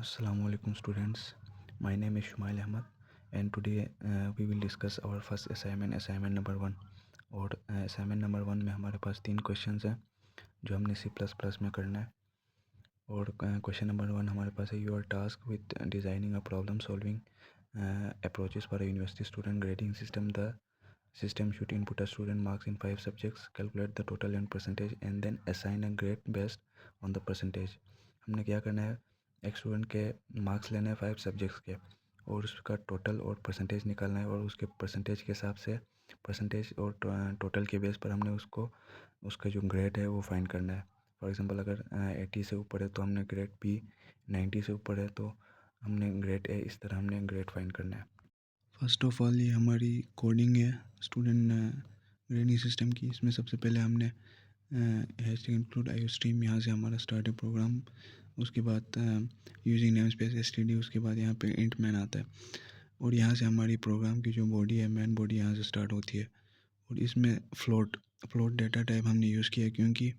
Assalamualaikum students. My name is Shumail Ahmad and today we will discuss our first assignment number 1. और assignment number 1 में हमारे पास 3 questions हैं जो हमने C++ में करना है। और क्वेश्चन नंबर 1 हमारे पास है your task with designing a problem solving approaches for a university student grading system. The system should input a student marks in 5 subjects, calculate the total and percentage and then assign a grade based on the percentage। हमने क्या करना है, एक student के marks लेने हैं 5 subjects के और उसका टोटल और परसेंटेज निकालना है और उसके परसेंटेज के हिसाब से परसेंटेज और टोटल के बेस पर हमने उसको उसका जो ग्रेड है वो फाइंड करना है। फॉर एग्जांपल अगर 80 से ऊपर है तो हमने ग्रेड बी, 90 से ऊपर है तो हमने ग्रेड ए, इस तरह हमने ग्रेड फाइंड करना है। फर्स्ट ऑफ ऑल ये हमारी कोडिंग है स्टूडेंट ग्रेडिंग सिस्टम की। इसमें सबसे पहले हमने हैश इंक्लूड आईओ स्ट्रीम, यहाँ से हमारा स्टार्ट है प्रोग्राम। उसके बाद यूजिंग नेम स्पेस एसटीडी, उसके बाद यहाँ पे इंट मैन आता है और यहाँ से हमारी प्रोग्राम की जो बॉडी है, मैन बॉडी यहाँ से स्टार्ट होती है। और इसमें फ्लोट डेटा टाइप हमने यूज़ किया क्योंकि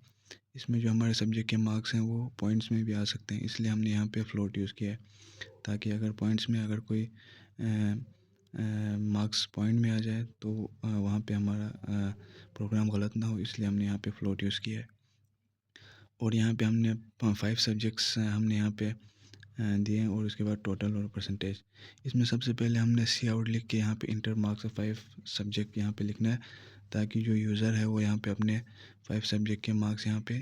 इसमें जो हमारे सब्जेक्ट के मार्क्स हैं वो पॉइंट्स में भी आ सकते हैं, इसलिए हमने यहाँ पे फ्लोट यूज़ किया है ताकि अगर पॉइंट्स में अगर कोई मार्क्स पॉइंट में आ जाए तो वहाँ पे हमारा प्रोग्राम गलत ना हो, इसलिए हमने यहाँ पे फ्लोट यूज़ किया है। और यहाँ पे हमने 5 सब्जेक्ट्स हमने यहाँ पे दिए हैं और उसके बाद टोटल और परसेंटेज। इसमें सबसे पहले हमने सी आउट लिख के यहाँ पे इंटर मार्क्स 5 सब्जेक्ट यहाँ पे लिखना है ताकि जो यूज़र है वो यहाँ पे अपने 5 सब्जेक्ट के मार्क्स यहाँ पे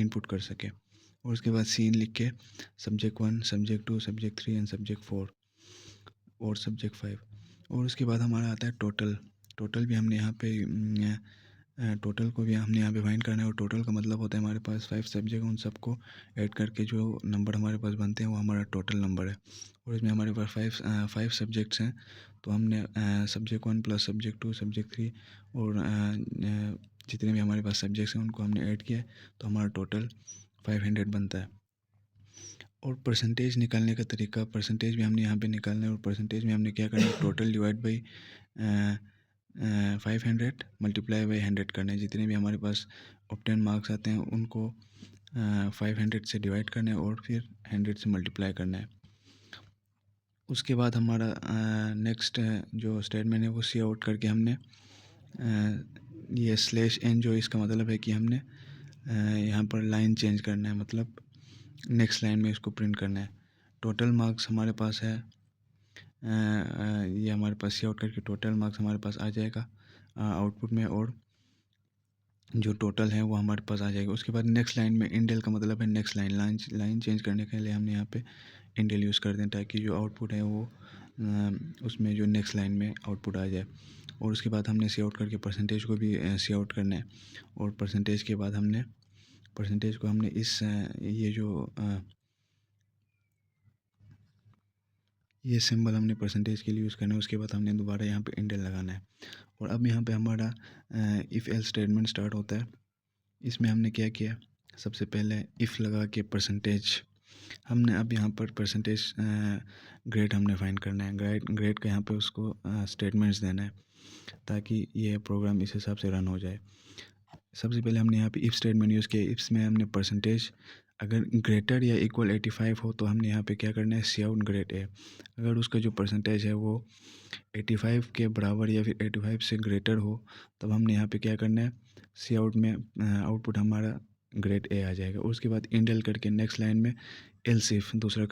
इनपुट कर सके। और उसके बाद सीन लिख के subject 1, subject 2, subject 3 and subject 4 और सब्जेक्ट 5। और उसके बाद हमारा आता है टोटल भी हमने यहाँ पे टोटल को भी हमने यहाँ पे फाइंड करना है। और टोटल का मतलब होता है हमारे पास 5 सब्जेक्ट, उन सबको ऐड करके जो नंबर हमारे पास बनते हैं वो हमारा टोटल नंबर है। और इसमें हमारे पास 5 सब्जेक्ट्स हैं तो हमने सब्जेक्ट 1 प्लस सब्जेक्ट 2, सब्जेक्ट 3 और जितने भी हमारे पास सब्जेक्ट्स हैं उनको हमने ऐड किया तो हमारा टोटल 500 बनता है। और परसेंटेज निकालने का तरीका, परसेंटेज भी हमने यहाँ पे निकालना है। और परसेंटेज में हमने क्या करना है, total divide by 500 multiply by 100 करना है। जितने भी हमारे पास ऑब्टेन मार्क्स आते हैं उनको 500 से डिवाइड करना है और फिर 100 से मल्टीप्लाई करना है। उसके बाद हमारा नेक्स्ट जो स्टेटमेंट है वो सी आउट करके हमने ये स्लैश एन, जो इसका मतलब है कि हमने यहाँ पर लाइन चेंज करना है, मतलब नेक्स्ट लाइन में इसको प्रिंट करना है। टोटल मार्क्स हमारे पास है, ये हमारे पास सी आउट करके टोटल मार्क्स हमारे पास आ जाएगा आउटपुट में और जो टोटल है वो हमारे पास आ जाएगा। उसके बाद नेक्स्ट लाइन में इंडेल का मतलब है नेक्स्ट लाइन चेंज करने के लिए हमने यहाँ पे इंडेल यूज़ कर दें ताकि जो आउटपुट है वो उसमें जो नेक्स्ट लाइन में आउटपुट आ जाए। और उसके बाद हमने सी आउट करके परसेंटेज को भी सी आउट करना है। और परसेंटेज के बाद हमने परसेंटेज को हमने इस ये जो ये सिंबल हमने परसेंटेज के लिए यूज़ करना है। उसके बाद हमने दोबारा यहाँ पे इंडेल लगाना है। और अब यहाँ पे हमारा इफ़ एल स्टेटमेंट स्टार्ट होता है। इसमें हमने क्या किया, सबसे पहले इफ़ लगा के परसेंटेज हमने अब यहाँ पर परसेंटेज ग्रेड हमने फाइंड करना है। ग्रेड का यहाँ पे उसको स्टेटमेंट्स देना है ताकि ये प्रोग्राम इस हिसाब से रन हो जाए। सबसे पहले हमने यहाँ पे इफ़ स्टेटमेंट यूज़ किया। इफ्स में हमने परसेंटेज अगर ग्रेटर या इक्वल 85 हो तो हमने यहाँ पे क्या करना है, सी आउट ग्रेड ए। अगर उसका जो परसेंटेज है वो 85 के बराबर या फिर 85 से ग्रेटर हो तब हमने यहाँ पे क्या करना है, सी आउट में आउटपुट हमारा ग्रेड ए आ जाएगा। उसके बाद इंडेल करके नेक्स्ट लाइन में एल्स इफ दूसरा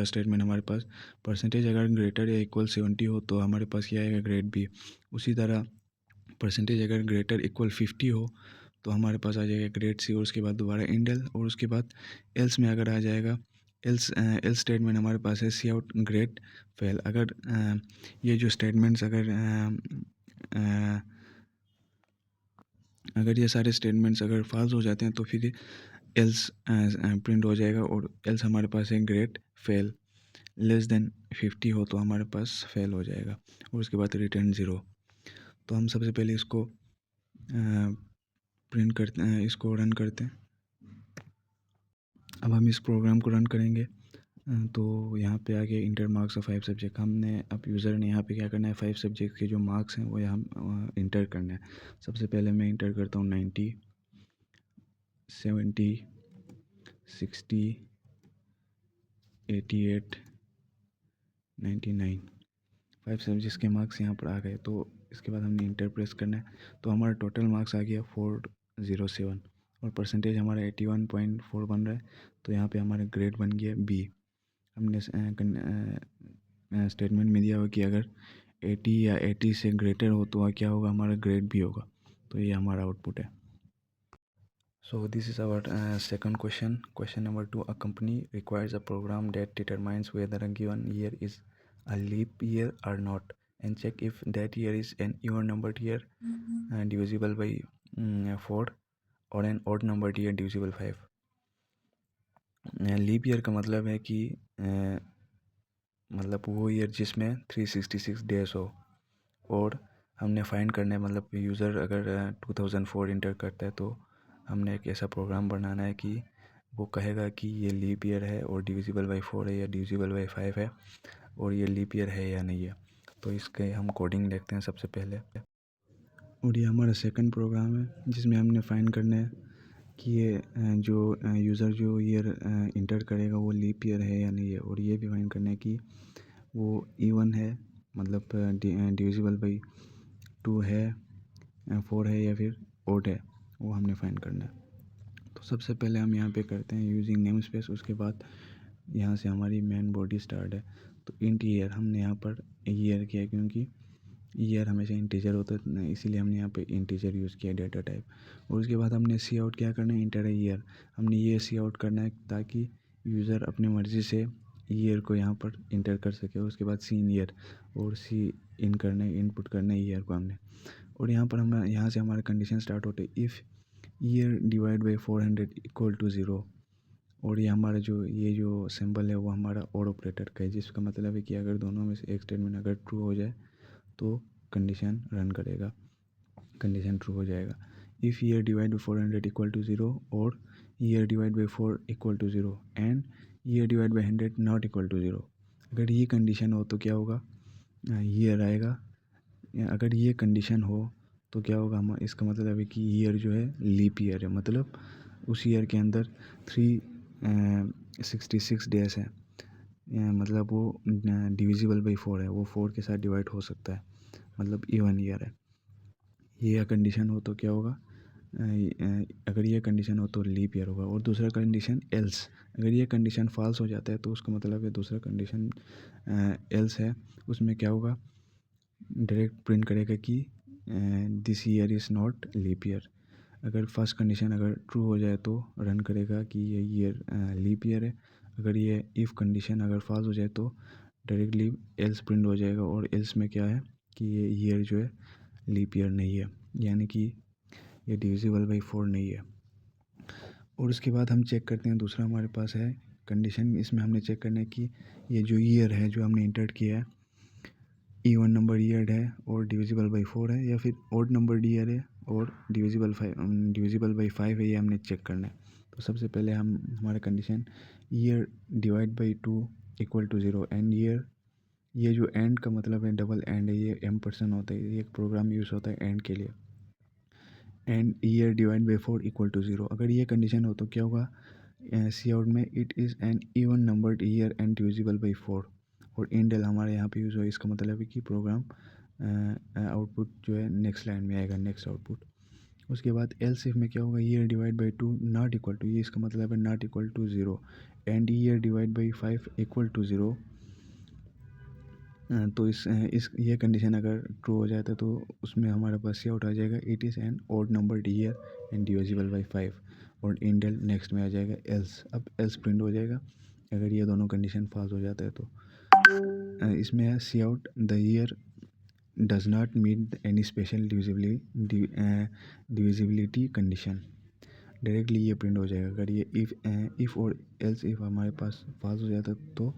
स्टेटमेंट हमारे पास परसेंटेज अगर ग्रेटर या इक्वल 70 हो तो हमारे पास क्या आएगा, ग्रेड बी। उसी तरह परसेंटेज अगर ग्रेटर इक्वल 50 हो तो हमारे पास आ जाएगा ग्रेड सी। और उसके बाद दोबारा इंडेल और उसके बाद एल्स में अगर आ जाएगा एल्स स्टेटमेंट हमारे पास है सी आउट ग्रेड फेल। अगर ये जो स्टेटमेंट्स अगर ये सारे स्टेटमेंट्स अगर फॉल्स हो जाते हैं तो फिर एल्स प्रिंट हो जाएगा। और एल्स हमारे पास है ग्रेड फेल, लेस देन 50 हो तो हमारे पास फेल हो जाएगा। और उसके बाद रिटर्न 0। तो हम सबसे पहले इसको प्रिंट करते हैं, इसको रन करते हैं। अब हम इस प्रोग्राम को रन करेंगे तो यहाँ पे आगे इंटर मार्क्स ऑफ 5 सब्जेक्ट हमने अब यूज़र ने यहाँ पे क्या करना है, 5 सब्जेक्ट के जो मार्क्स हैं वो यहाँ इंटर करना है। सबसे पहले मैं इंटर करता हूँ 90, 70, 60, 88, 99, 5 सब्जेक्ट्स के मार्क्स यहाँ पर आ गए। तो इसके बाद हमने इंटर प्रेस करना है। तो हमारा टोटल मार्क्स आ गया 407 और परसेंटेज हमारा 81.4 बन रहा है। तो यहाँ पे हमारा ग्रेड बन गया बी। हमने स्टेटमेंट में दिया हुआ कि अगर 80 या 80 से ग्रेटर हो तो क्या होगा, हमारा ग्रेड बी होगा। तो ये हमारा आउटपुट है। So this is our second question. Question number 2. A company requires a program that determines whether a given year is a leap year or not, and check if that year is an even numbered year divisible by 4 or an odd numbered year divisible 5. Leap year का मतलब है कि मतलब वो year जिसमें 366 days हो, और हमने फाइंड करना है, मतलब यूज़र अगर 2004 इंटर करता है तो हमने एक ऐसा प्रोग्राम बनाना है कि वो कहेगा कि ये लीप ईयर है और डिविजिबल बाई 4 है या डिविजिबल बाई 5 है और ये लीप ईयर है या नहीं है। तो इसके हम कोडिंग देखते हैं सबसे पहले। और ये हमारा सेकंड प्रोग्राम है जिसमें हमने फाइंड करना है कि ये जो यूज़र जो ईयर इंटर करेगा वो लीप ईयर है या नहीं है, और ये भी फाइंड करना है कि वो इवन है, मतलब डिविजिबल बाई 2 है, 4 है या फिर ओड है, वो हमने फाइंड करना है। तो सबसे पहले हम यहाँ पे करते हैं यूजिंग नेम स्पेस। उसके बाद यहाँ से हमारी मेन बॉडी स्टार्ट है। तो इंट ईयर हमने यहाँ पर ईयर किया क्योंकि ईयर हमेशा इंटीजर होता है, इसीलिए हमने यहाँ पे इंटीजर यूज़ किया डेटा टाइप। और उसके बाद हमने सी आउट क्या करना है, इंटर ईयर। हमने ये सी आउट करना है ताकि यूज़र अपनी मर्ज़ी से ईयर को यहाँ पर इंटर कर सके। उसके बाद सी इन ईयर और सी इन करना है, इनपुट करना है ईयर को हमने। और यहाँ पर हम यहाँ से हमारे कंडीशन स्टार्ट होते हैं, if year divide by 400 equal to 0। और ये हमारा ये जो सिंबल है वो हमारा और ऑपरेटर का है, जिसका मतलब है कि अगर दोनों में से एक स्टेटमेंट अगर ट्रू हो जाए तो कंडीशन रन करेगा, कंडीशन ट्रू हो जाएगा। If year divide by 400 equal to 0 और year divide by 4 equal to 0 and year divide by 100 not equal to 0। अगर ये कंडीशन हो तो क्या होगा, ईयर आएगा। अगर ये कंडीशन हो तो क्या होगा, हम इसका मतलब है कि ईयर जो है लीप ईयर है, मतलब उस ईयर के अंदर 366 डेज है, मतलब वो डिविजिबल बाई 4 है, वो 4 के साथ डिवाइड हो सकता है, मतलब इवन ईयर है। ये कंडीशन हो तो क्या होगा, अगर ये कंडीशन हो तो लीप ईयर होगा। और दूसरा कंडीशन एल्स, अगर ये कंडीशन फॉल्स हो जाता है तो उसका मतलब है दूसरा कंडीशन एल्स है, उसमें क्या होगा, डायरेक्ट प्रिंट करेगा कि this year is not leap year. अगर फर्स्ट कंडीशन अगर ट्रू हो जाए तो रन करेगा कि ये ईयर लीप ईयर है। अगर ये इफ़ कंडीशन अगर फॉल्स हो जाए तो डायरेक्टली एल्स प्रिंट हो जाएगा, और एल्स में क्या है कि ये ईयर जो है लीप ईयर नहीं है, यानी कि ये डिविजिबल बाई 4 नहीं है। और उसके बाद हम चेक करते हैं, दूसरा हमारे पास है कंडीशन। इसमें हमने चेक करना है कि ये जो ईयर है जो हमने इंटर किया है इवन नंबर ईयर है और डिविजिबल बाई 4 है, या फिर ओड नंबर ईयर है और डिविजिबल बाई 5 है, ये हमने चेक करना है। तो सबसे पहले हम हमारा condition year divide by 2 equal to 0 and year, ये जो एंड का मतलब है डबल एंड है, ये M% होता है, ये एक प्रोग्राम यूज़ होता है एंड के लिए। And year divide by 4 equal to 0, अगर ये कंडीशन हो तो क्या होगा, सी आउट में it is an even numbered year and divisible by 4। और इंडेल हमारे यहाँ पे यूज़ हो, इसका मतलब है कि प्रोग्राम आउटपुट जो है नेक्स्ट लाइन में आएगा, नेक्स्ट आउटपुट। उसके बाद एल्स इफ में क्या होगा, year divide by 2 not equal to, ये इसका मतलब है not equal to 0 and year divide by 5 equal to 0। तो इस ये कंडीशन अगर ट्रू हो जाता है तो उसमें हमारे पास सी आउट आ जाएगा, it is an odd number year and divisible by 5। और इंडेल नेक्स्ट में आ जाएगा एल्स, अब एल्स प्रिंट हो जाएगा अगर ये दोनों कंडीशन फॉल्स हो जाता है तो। इसमें है cout the year does not meet any special divisibility condition, directly ये प्रिंट हो जाएगा। अगर ये इफ़ और एल्स इफ़ हमारे पास फॉल्स हो जाता तो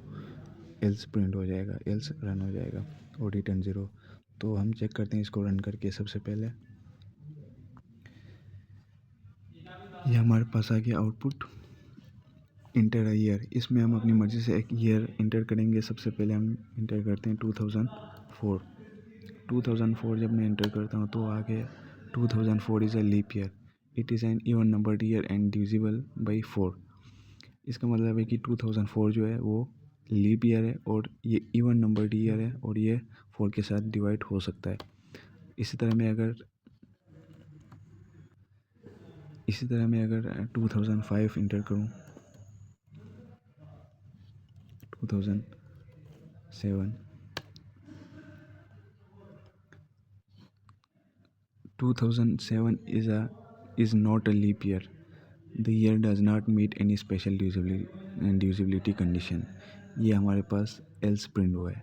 एल्स प्रिंट हो जाएगा, एल्स रन हो जाएगा और रिटर्न 0। तो हम चेक करते हैं इसको रन करके। सबसे पहले ये हमारे पास आ गया आउटपुट इंटर ईयर। इसमें हम अपनी मर्ज़ी से एक ईयर इंटर करेंगे। सबसे पहले हम इंटर करते हैं 2004। 2004 जब मैं इंटर करता हूँ तो आ गया 2004 is a leap year, it is an even number year and divisible by 4। इसका मतलब है कि 2004 जो है वो लीप ईयर है और ये इवन नंबर्ड ईयर है और ये 4 के साथ डिवाइड हो सकता है। इसी तरह मैं अगर 2005 इंटर करूँ, 2007 2007 is not a leap year. The year does not meet any special divisibility condition. ये हमारे पास एल्स प्रिंट हुआ है।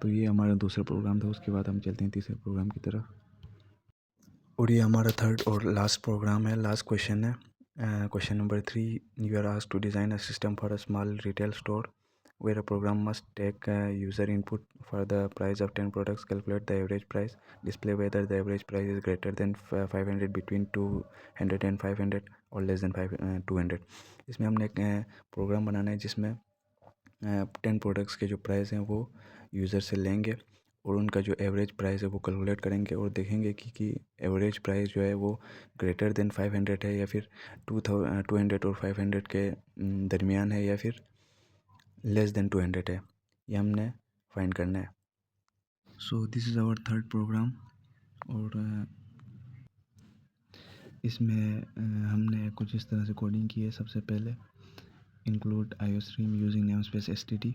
तो ये हमारा दूसरा प्रोग्राम था। उसके बाद हम चलते हैं तीसरे प्रोग्राम की तरफ और ये हमारा थर्ड और लास्ट प्रोग्राम है, लास्ट क्वेश्चन है। Question number 3, you are asked to design a system for a small retail store where a program must take user input for the price of 10 products, calculate the average price, display whether the average price is greater than 500, between 200 and 500 or less than 200। इसमें हमने एक programme बनाना है जिसमें 10 products के जो price हैं वो user से लेंगे और उनका जो एवरेज प्राइस है वो कैलकुलेट करेंगे और देखेंगे कि एवरेज प्राइस जो है वो ग्रेटर देन 500 है या फिर 200 और 500 के दरमियान है या फिर लेस देन 200 है। ये हमने फाइंड करना है। So this is our third program और इसमें हमने कुछ इस तरह से कोडिंग की है। सबसे पहले include IO stream using name space STT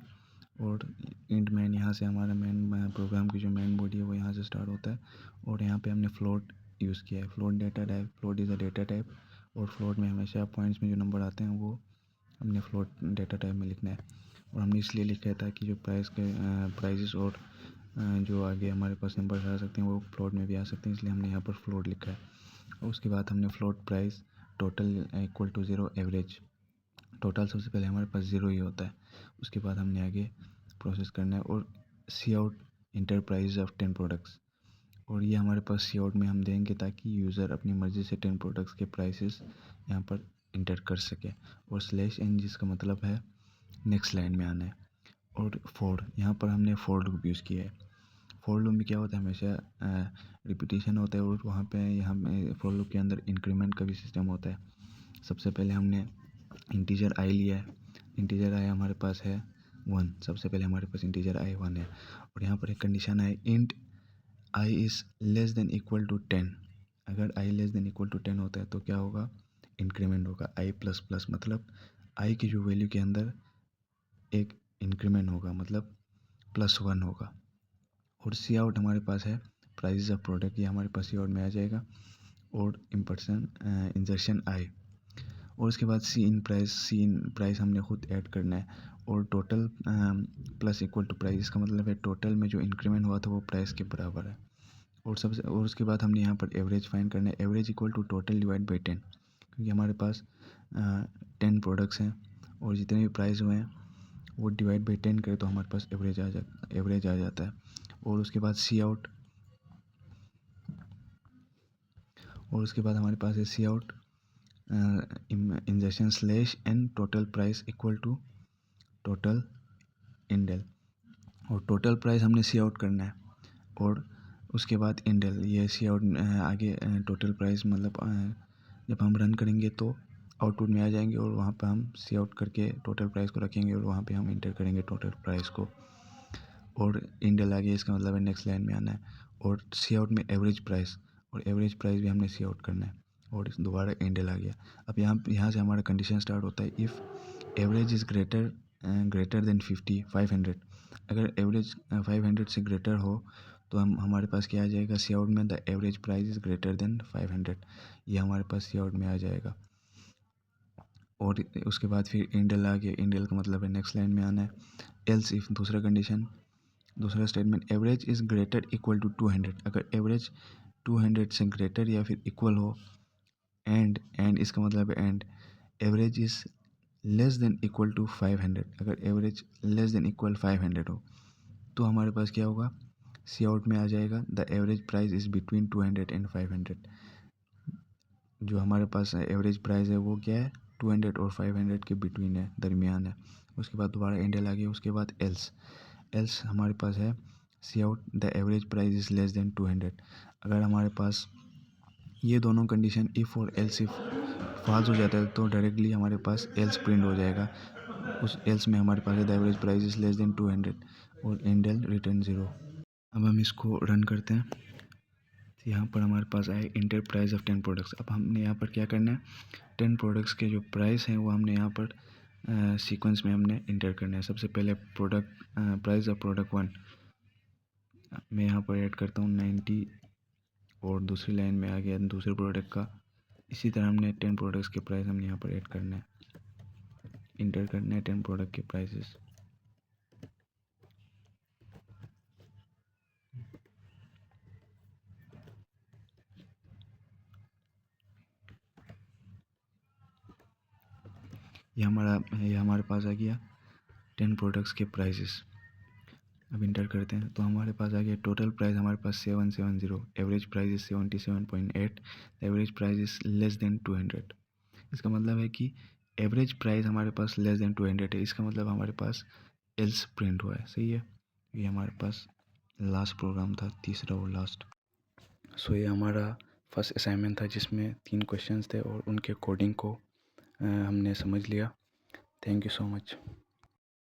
और इंट मैन, यहाँ से हमारा मेन प्रोग्राम की जो मेन बॉडी है वो यहाँ से स्टार्ट होता है और यहाँ पे हमने फ्लोट यूज़ किया है। Float data type, float is a data type और फ्लोट में हमेशा पॉइंट्स में जो नंबर आते हैं वो हमने फ्लोट डेटा टाइप में लिखना है। और हमने इसलिए लिखा है ताकि जो प्राइजेस और जो आगे हमारे पास नंबर आ सकते हैं वो फ्लोट में भी आ सकते हैं, इसलिए हमने यहाँ पर फ्लोट लिखा है। और उसके बाद हमने float price total equal to 0 average, total सबसे पहले हमारे पास 0 ही होता है। उसके बाद हमने आगे प्रोसेस करना है और cout enter price of 10 products, और ये हमारे पास सी आउट में हम देंगे ताकि यूज़र अपनी मर्ज़ी से 10 प्रोडक्ट्स के प्राइसेस यहाँ पर इंटर कर सके। और स्लैश एन जिसका मतलब है नेक्स्ट लाइन में आना है। और फॉर, यहाँ पर हमने फॉर लूप यूज़ किया है। फॉर लूप में क्या होता है, हमेशा रिपीटिशन होता है और वहाँ पे यहाँ फॉर लूप के अंदर इंक्रीमेंट का भी सिस्टम होता है। सबसे पहले हमने इंटीजर आई लिया है। इंटीजर आई हमारे पास है 1, सबसे पहले हमारे पास इंटीजर आई 1 है और यहाँ पर एक कंडीशन है int I is less than equal to 10। अगर I less than equal to 10 होता है तो क्या होगा, इंक्रीमेंट होगा आई प्लस प्लस, मतलब आई की जो वैल्यू के अंदर एक इंक्रीमेंट होगा, मतलब +1 होगा। और सी आउट हमारे पास है प्राइस ऑफ प्रोडक्ट, ये हमारे पास सी आउट में आ जाएगा और इंजर्शन आई। और उसके बाद सी इन प्राइस हमने खुद ऐड करना है और total plus equal to price, इसका मतलब है टोटल में जो इंक्रीमेंट हुआ था वो प्राइस के बराबर है। और उसके बाद हमने यहाँ पर एवरेज फाइंड करना है। Average equal to total divide by 10, क्योंकि हमारे पास 10 प्रोडक्ट्स हैं और जितने भी प्राइस हुए हैं वो डिवाइड बाई 10 करें तो हमारे पास एवरेज आ जाता है। और उसके बाद सी आउट, और उसके बाद हमारे पास है cout injection slash n total price equal to total indel, और टोटल प्राइस हमने सी आउट करना है और उसके बाद इंडेल, ये सी आउट आगे टोटल प्राइस, मतलब जब हम रन करेंगे तो आउटपुट में आ जाएंगे और वहाँ पर हम सी आउट करके टोटल प्राइस को रखेंगे और वहाँ पे हम इंटर करेंगे टोटल प्राइस को और इंडेल आ गया, इसका मतलब है नेक्स्ट लाइन में आना है। और सी आउट में एवरेज प्राइस, और एवरेज प्राइस भी हमने सी आउट करना है और दोबारा इंडेल आ गया। अब यहाँ से हमारा कंडीशन स्टार्ट होता है, if average is greater than 500। अगर एवरेज 500 से ग्रेटर हो तो हमारे पास क्या आ जाएगा, सी आउट में the average price is greater than 500, ये हमारे पास सी आउट में आ जाएगा। और उसके बाद फिर इंडेल आ गया, इंडेल का मतलब है नेक्स्ट लाइन में आना है। एल्स इफ, दूसरा statement, average is greater equal to 200, अगर एवरेज 200 से ग्रेटर या फिर इक्वल हो, एंड इसका मतलब है and average is less than equal to 500, अगर एवरेज लेस देन इक्वल 500 हो तो हमारे पास क्या होगा, सी आउट में आ जाएगा the average price is between 200 and 500। जो हमारे पास एवरेज प्राइस है वो क्या है, 200 और 500 के बिटवीन है, दरमियान है। उसके बाद दोबारा इंडेल आ गया। उसके बाद एल्स हमारे पास है cout the average price is less than 200। अगर हमारे पास ये दोनों कंडीशन इफ़ और एल्स इफ फॉल्स हो जाता है तो डायरेक्टली हमारे पास एल्स प्रिंट हो जाएगा, उस एल्स में हमारे पास है the average price is less than 200 और इंडेल रिटर्न 0। अब हम इसको रन करते हैं तो यहाँ पर हमारे पास आए इंटर प्राइस ऑफ 10 प्रोडक्ट्स। अब हमने यहाँ पर क्या करना है, 10 प्रोडक्ट्स के जो प्राइस हैं वो हमने यहाँ पर सीक्वेंस में हमने इंटर करना है। सबसे पहले प्रोडक्ट प्राइस ऑफ प्रोडक्ट 1 मैं यहाँ पर ऐड करता हूँ 90 और दूसरी लाइन में आ गया दूसरे प्रोडक्ट का। इसी तरह हमने 10 प्रोडक्ट्स के प्राइस हमने यहाँ पर ऐड करना है, इंटर करना है 10 प्रोडक्ट के प्राइसेस। ये हमारे पास आ गया 10 प्रोडक्ट्स के प्राइसेस। अब इंटर करते हैं तो हमारे पास आ गया टोटल प्राइस हमारे पास 770, average price is 77.8, average price is less than 200। इसका मतलब है कि एवरेज प्राइस हमारे पास लेस देन 200 है, इसका मतलब हमारे पास एल्स प्रिंट हुआ है। सही है, ये हमारे पास लास्ट प्रोग्राम था, तीसरा और लास्ट। सो ये हमारा फर्स्ट असाइनमेंट था जिसमें 3 क्वेश्चंस थे और उनके कोडिंग को हमने समझ लिया। Thank you so much.